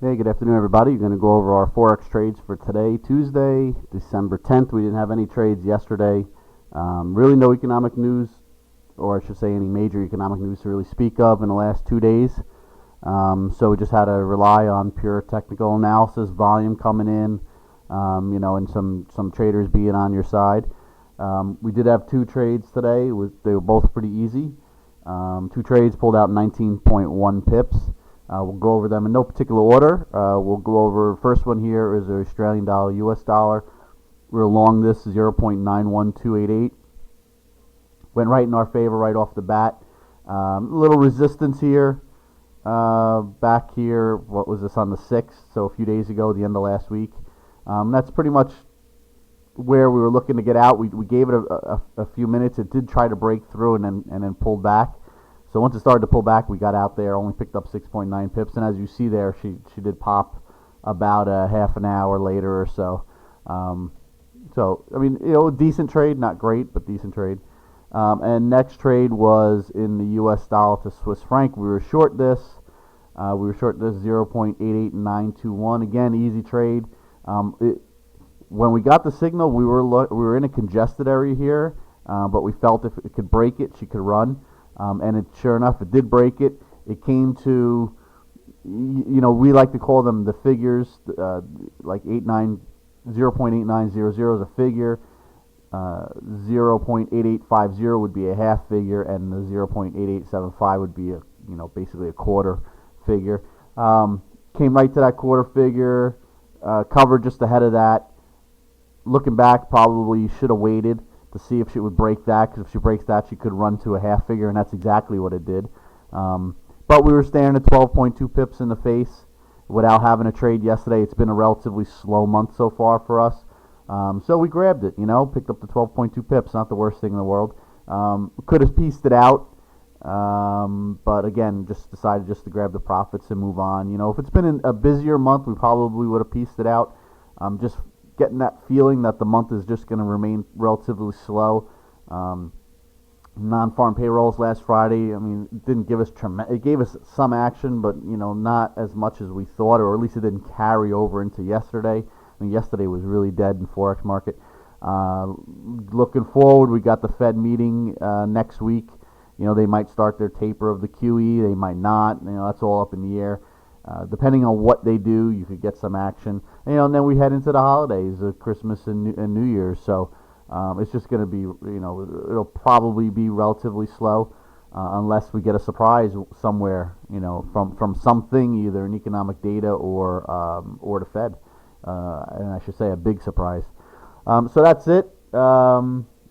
Hey, good afternoon, everybody. We're going to go over our Forex trades for today, Tuesday, December 10th. We didn't have any trades yesterday. Really no economic news, or I should say any major economic news to really speak of in the last 2 days. So we just had to rely on pure technical analysis, volume coming in, and some traders being on your side. We did have two trades today. They were both pretty easy. Two trades pulled out 19.1 pips. We'll go over them in no particular order. We'll go over, first one here is the Australian dollar, US dollar. We're long this 0.91288. Went right in our favor right off the bat. Little resistance here. Back here, what was this, on the 6th? So a few days ago, the end of last week. That's pretty much where we were looking to get out. We gave it a few minutes. It did try to break through and then pulled back. So once it started to pull back, we got out there, only picked up 6.9 pips, and as you see there, she did pop about a half an hour later or so. Decent trade, not great, but decent trade. And next trade was in the U.S. dollar to Swiss franc. We were short this. 0.88921. Again, easy trade. When we got the signal, we were in a congested area here, but we felt if it could break it, she could run. Sure enough, it did break it. It came to, we like to call them the figures, like 0.8900 is a figure, 0.8850 would be a half figure, and the 0.8875 would be basically a quarter figure. Came right to that quarter figure, covered just ahead of that. Looking back, probably should have waited to see if she would break that, because if she breaks that, she could run to a half figure, and that's exactly what it did. But we were staring at 12.2 pips in the face without having a trade yesterday. It's been a relatively slow month so far for us. So we grabbed it, picked up the 12.2 pips, not the worst thing in the world. Could have pieced it out, but again, just decided just to grab the profits and move on. If it's been a busier month, we probably would have pieced it out. Just getting that feeling that the month is just going to remain relatively slow. Non-farm payrolls last Friday, it didn't give us it gave us some action, but not as much as we thought, or at least it didn't carry over into yesterday. Yesterday was really dead in Forex market. Looking forward, we got the Fed meeting next week. They might start their taper of the QE, they might not. That's all up in the air. Depending on what they do, you could get some action. And then we head into the holidays, Christmas and New Year's. So it's just going to be, it'll probably be relatively slow unless we get a surprise somewhere, from something, either an economic data or the Fed, and I should say a big surprise. So that's it.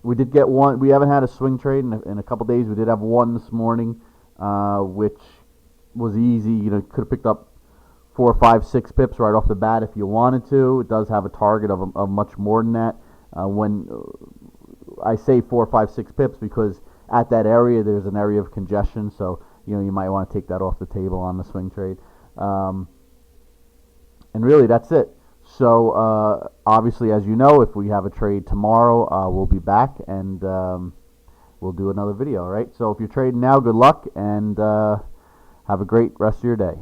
We did get one. We haven't had a swing trade in a couple days. We did have one this morning, which was easy. Could have picked up 4, 5, 6 pips right off the bat if you wanted to. It does have a target of much more than that. When I say 4, 5, 6 pips, because at that area there's an area of congestion, so you might want to take that off the table on the swing trade. And really, that's it. So obviously, as you know, if we have a trade tomorrow, we'll be back and we'll do another video. All right. So if you're trading now, good luck, and have a great rest of your day.